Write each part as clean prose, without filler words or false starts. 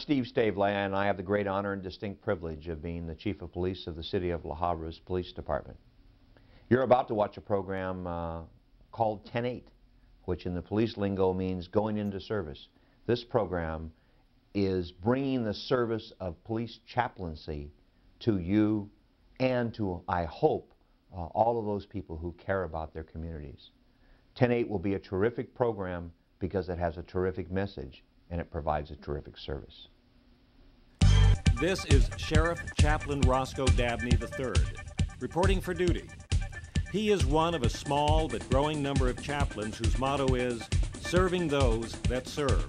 Steve Stavely, and I have the great honor and distinct privilege of being the Chief of Police of the City of La Habra's Police Department. You're about to watch a program called 10-8, which in the police lingo means going into service. This program is bringing the service of police chaplaincy to you and to, I hope, all of those people who care about their communities. 10-8 will be a terrific program because it has a terrific message and it provides a terrific service. This is Sheriff Chaplain Roscoe Dabney III, reporting for duty. He is one of a small but growing number of chaplains whose motto is, serving those that serve.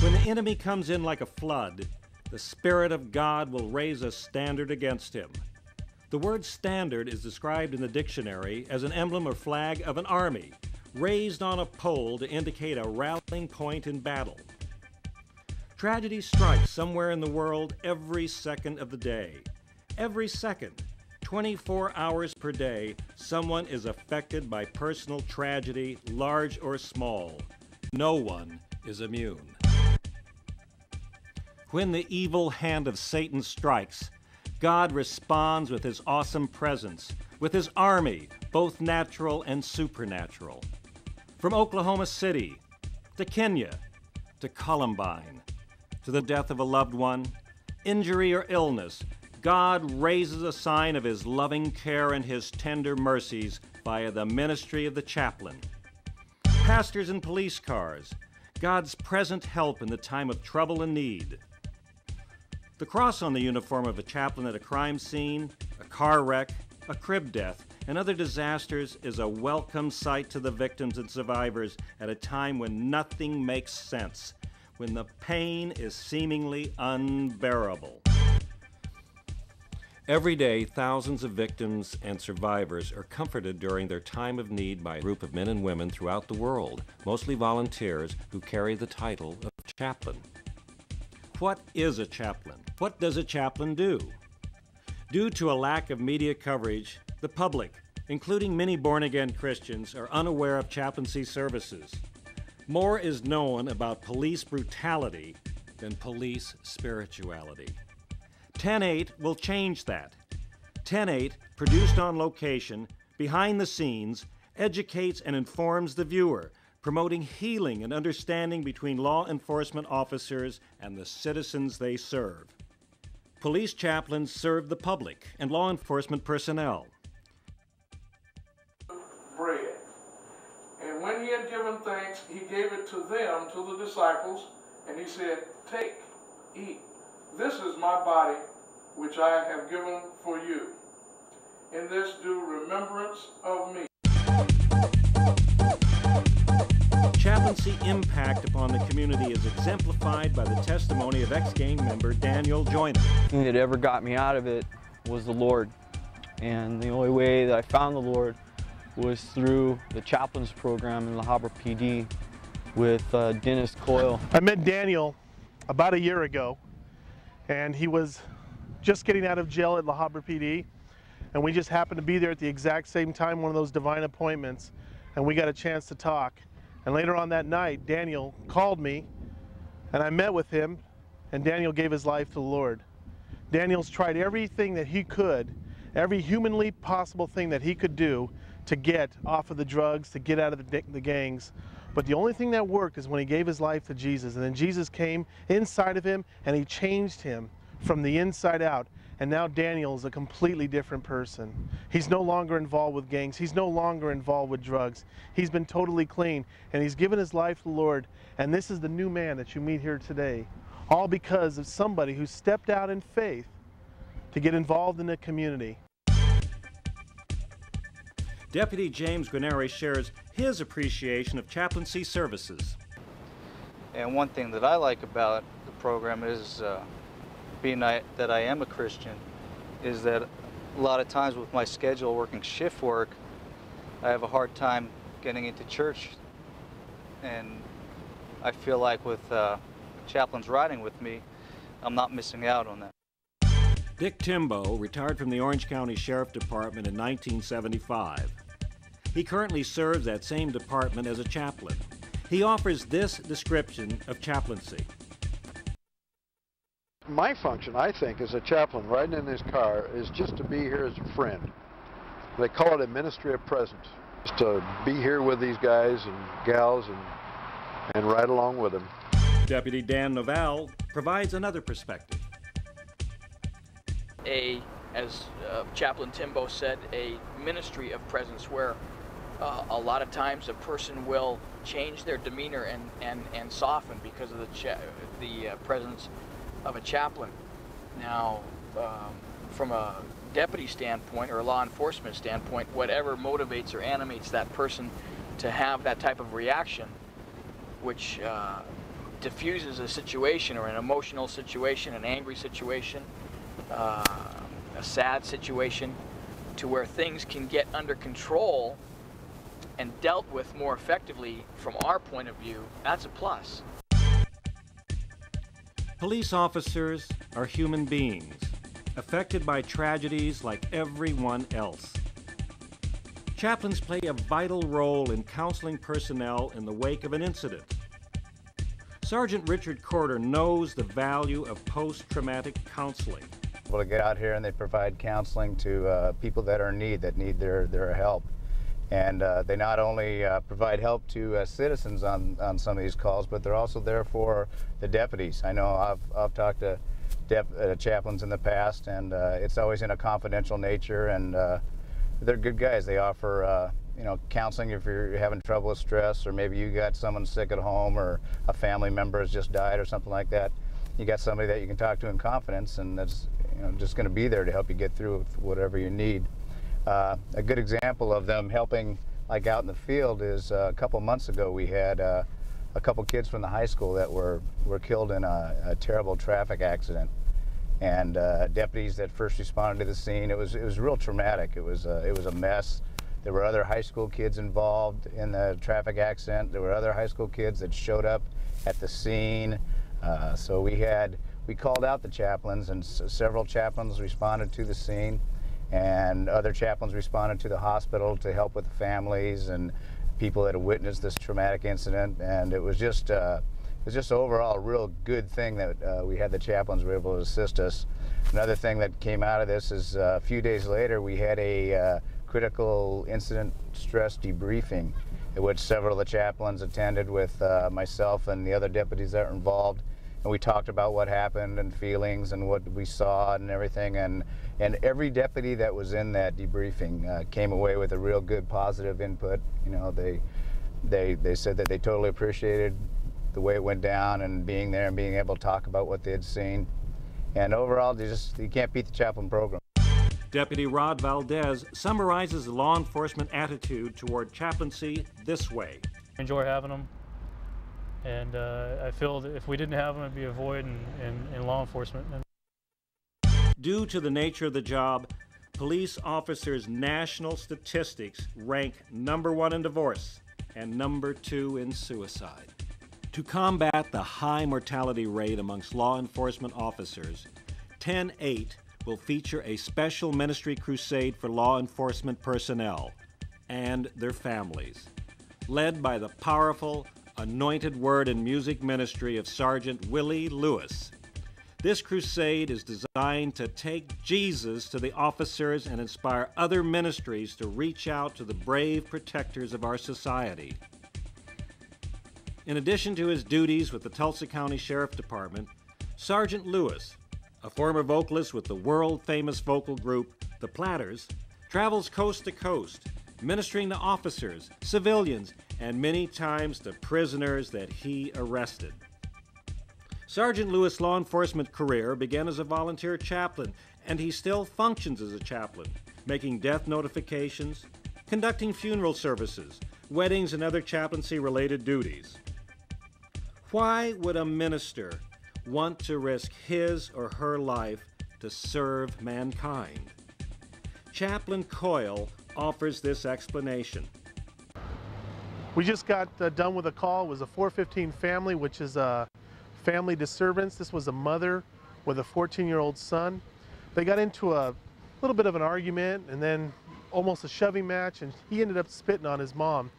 When the enemy comes in like a flood, the Spirit of God will raise a standard against him. The word standard is described in the dictionary as an emblem or flag of an army, raised on a pole to indicate a rallying point in battle. Tragedy strikes somewhere in the world every second of the day. Every second, 24 hours per day, someone is affected by personal tragedy, large or small. No one is immune. When the evil hand of Satan strikes, God responds with his awesome presence, with his army, both natural and supernatural. From Oklahoma City, to Kenya, to Columbine, to the death of a loved one, injury or illness, God raises a sign of his loving care and his tender mercies via the ministry of the chaplain. Pastors in police cars, God's present help in the time of trouble and need. The cross on the uniform of a chaplain at a crime scene, a car wreck, a crib death, and other disasters is a welcome sight to the victims and survivors at a time when nothing makes sense, when the pain is seemingly unbearable. Every day, thousands of victims and survivors are comforted during their time of need by a group of men and women throughout the world, mostly volunteers who carry the title of chaplain. What is a chaplain? What does a chaplain do? Due to a lack of media coverage, the public, including many born-again Christians, are unaware of chaplaincy services. More is known about police brutality than police spirituality. 10-8 will change that. 10-8, produced on location, behind the scenes, educates and informs the viewer, promoting healing and understanding between law enforcement officers and the citizens they serve. Police chaplains serve the public and law enforcement personnel. Bread. And when he had given thanks, he gave it to them, to the disciples, and he said, "Take, eat. This is my body, which I have given for you. In this do remembrance of me." Chaplaincy impact upon the community is exemplified by the testimony of ex-gang member Daniel Joyner. The thing that ever got me out of it was the Lord. And the only way that I found the Lord was through the chaplains program in La Habra PD with Dennis Coyle. I met Daniel about a year ago, and he was just getting out of jail at La Habra PD, and we just happened to be there at the exact same time, one of those divine appointments, and we got a chance to talk. And later on that night, Daniel called me, and I met with him, and Daniel gave his life to the Lord. Daniel's tried everything that he could, every humanly possible thing that he could do to get off of the drugs, to get out of the gangs. But the only thing that worked is when he gave his life to Jesus, and then Jesus came inside of him, and he changed him from the inside out. And now Daniel is a completely different person. He's no longer involved with gangs. He's no longer involved with drugs. He's been totally clean, and he's given his life to the Lord. And this is the new man that you meet here today, all because of somebody who stepped out in faith to get involved in the community. Deputy James Guarneri shares his appreciation of chaplaincy services. And one thing that I like about the program is being that I am a Christian, is that a lot of times with my schedule working shift work, I have a hard time getting into church, and I feel like with chaplains riding with me, I'm not missing out on that. Dick Timbo retired from the Orange County Sheriff Department in 1975. He currently serves that same department as a chaplain. He offers this description of chaplaincy. My function, I think, as a chaplain riding in this car is just to be here as a friend. They call it a ministry of presence. Just to be here with these guys and gals and ride along with them. Deputy Dan Novell provides another perspective. As Chaplain Timbo said, a ministry of presence where a lot of times a person will change their demeanor and soften because of the presence of a chaplain. Now, from a deputy standpoint or a law enforcement standpoint, whatever motivates or animates that person to have that type of reaction, which diffuses a situation or an emotional situation, an angry situation, a sad situation, to where things can get under control and dealt with more effectively from our point of view, that's a plus. Police officers are human beings, affected by tragedies like everyone else. Chaplains play a vital role in counseling personnel in the wake of an incident. Sergeant Richard Corder knows the value of post-traumatic counseling. Able to get out here and they provide counseling to people that are in need, that need their help. And they not only provide help to citizens on some of these calls, but they're also there for the deputies. I know I've talked to chaplains in the past, and it's always in a confidential nature, and they're good guys. They offer you know, counseling if you're having trouble with stress, or maybe you got someone sick at home, or a family member has just died or something like that. You got somebody that you can talk to in confidence, and that's, you know, just going to be there to help you get through whatever you need. A good example of them helping, like out in the field, is a couple months ago we had a couple kids from the high school that were killed in a terrible traffic accident, and deputies that first responded to the scene. It was real traumatic. It was a mess. There were other high school kids involved in the traffic accident. There were other high school kids that showed up at the scene. So we called out the chaplains, and several chaplains responded to the scene, and other chaplains responded to the hospital to help with the families and people that had witnessed this traumatic incident. And it was just overall a real good thing that we had the chaplains were able to assist us. Another thing that came out of this is a few days later we had a critical incident stress debriefing, in which several of the chaplains attended with myself and the other deputies that were involved. And we talked about what happened and feelings and what we saw and everything. And every deputy that was in that debriefing came away with a real good positive input. You know, they said that they totally appreciated the way it went down and being there and being able to talk about what they had seen. And overall, you can't beat the chaplain program. Deputy Rod Valdez summarizes the law enforcement attitude toward chaplaincy this way. I enjoy having them, and I feel that if we didn't have them, it'd be a void in law enforcement. Due to the nature of the job, police officers' national statistics rank #1 in divorce and #2 in suicide. To combat the high mortality rate amongst law enforcement officers, 10-8 will feature a special ministry crusade for law enforcement personnel and their families, led by the powerful Anointed Word and Music Ministry of Sergeant Willie Lewis. This crusade is designed to take Jesus to the officers and inspire other ministries to reach out to the brave protectors of our society. In addition to his duties with the Tulsa County Sheriff Department, Sergeant Lewis, a former vocalist with the world-famous vocal group The Platters, travels coast to coast, ministering to officers, civilians, and many times to prisoners that he arrested. Sergeant Lewis' law enforcement career began as a volunteer chaplain, and he still functions as a chaplain, making death notifications, conducting funeral services, weddings, and other chaplaincy-related duties. Why would a minister want to risk his or her life to serve mankind? Chaplain Coyle offers this explanation. We just got done with a call. It was a 415 family, which is a family disturbance. This was a mother with a 14-year-old son. They got into a little bit of an argument and then almost a shoving match, and he ended up spitting on his mom.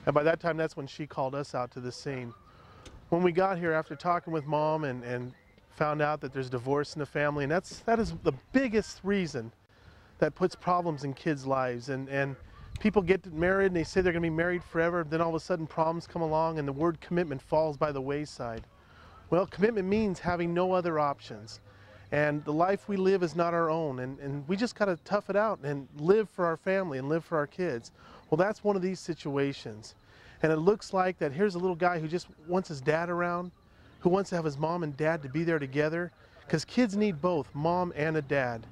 And by that time, that's when she called us out to the scene. When we got here, after talking with mom and found out that there's divorce in the family, and that is the biggest reason that puts problems in kids' lives. And people get married and they say they're going to be married forever, then all of a sudden problems come along and the word commitment falls by the wayside. Well, commitment means having no other options. And the life we live is not our own, and we just got to tough it out and live for our family and live for our kids. Well, that's one of these situations. And it looks like that here's a little guy who just wants his dad around, who wants to have his mom and dad to be there together, because kids need both, mom and a dad.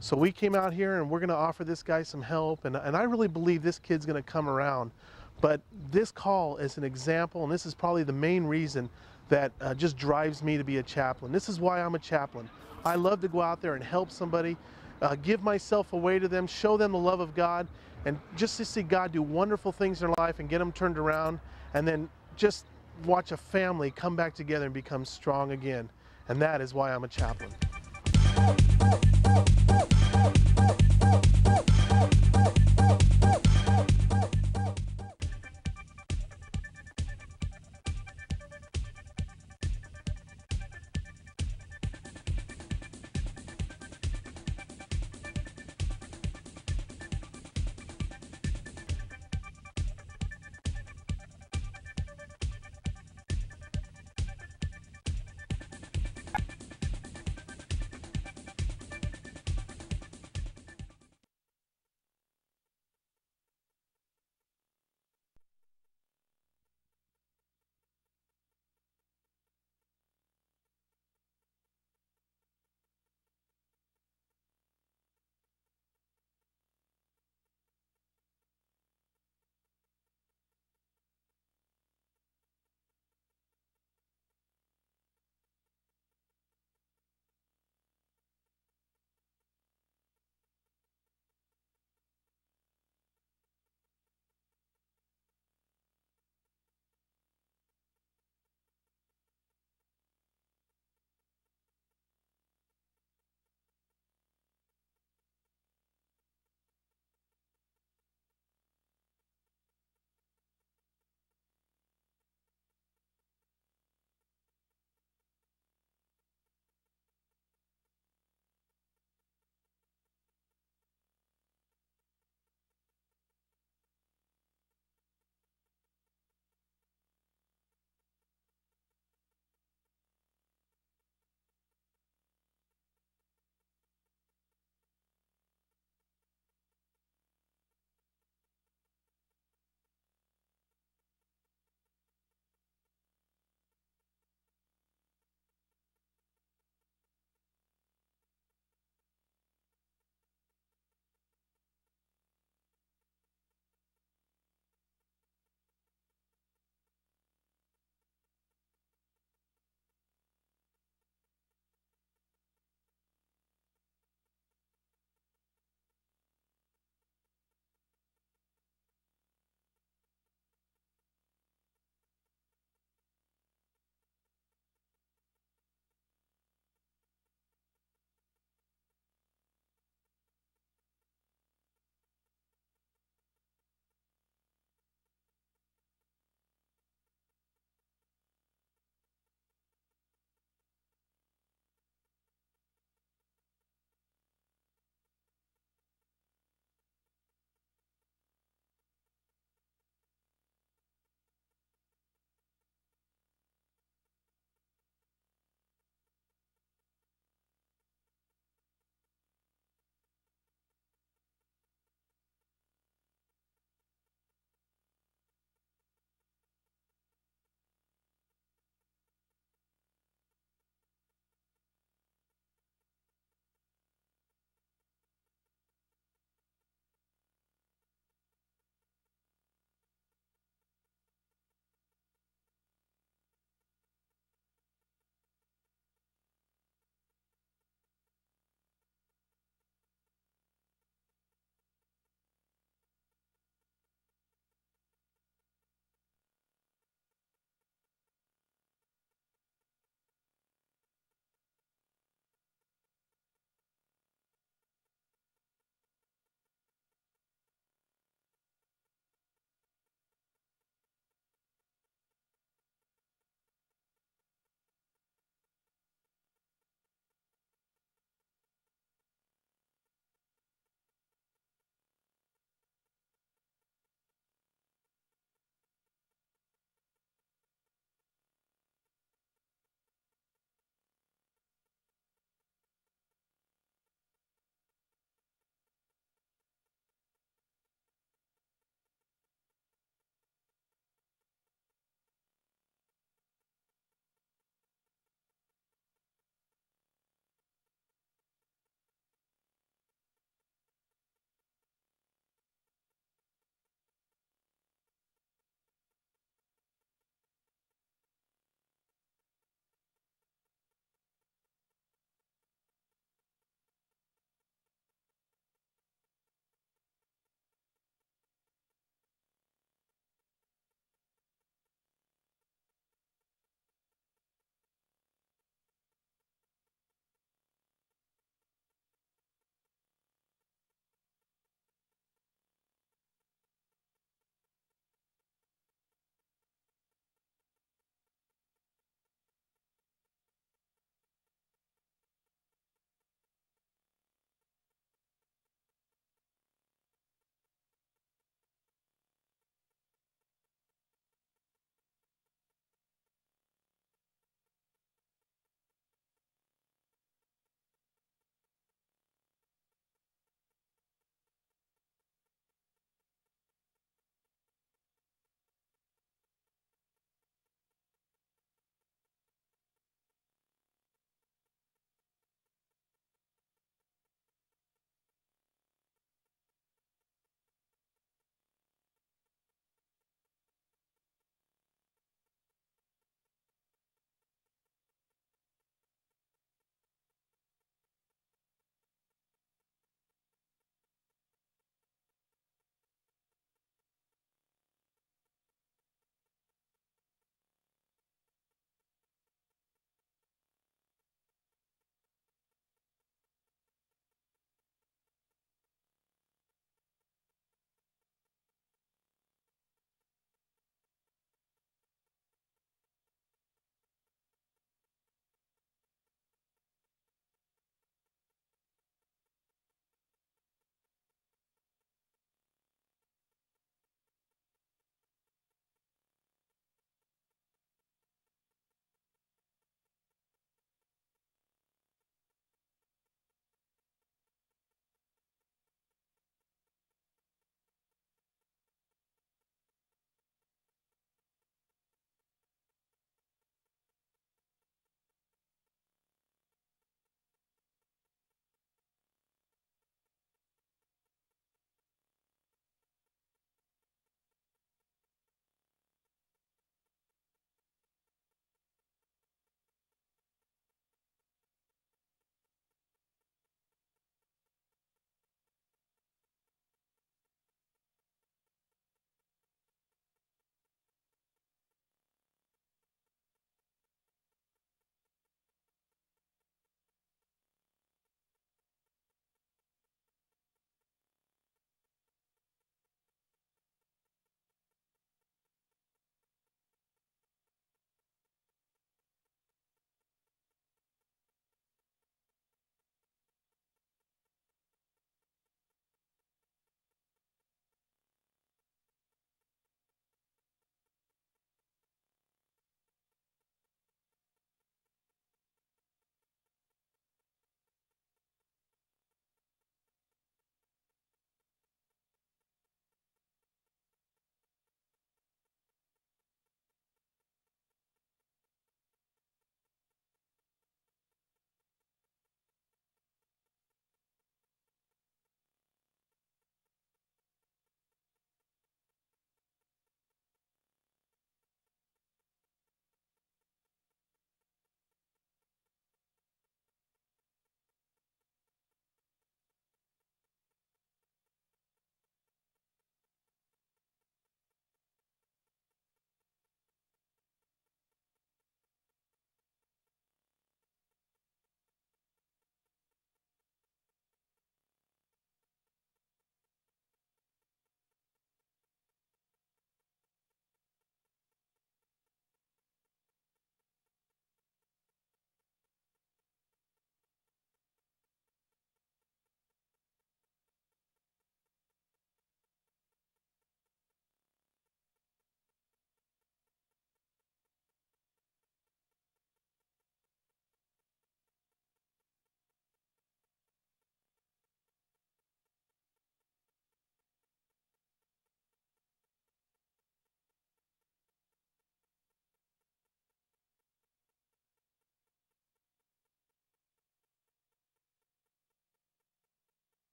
So we came out here and we're going to offer this guy some help, and I really believe this kid's going to come around. But this call is an example, and this is probably the main reason that just drives me to be a chaplain. This is why I'm a chaplain. I love to go out there and help somebody, give myself away to them, show them the love of God, and just to see God do wonderful things in their life and get them turned around, and then just watch a family come back together and become strong again. And that is why I'm a chaplain.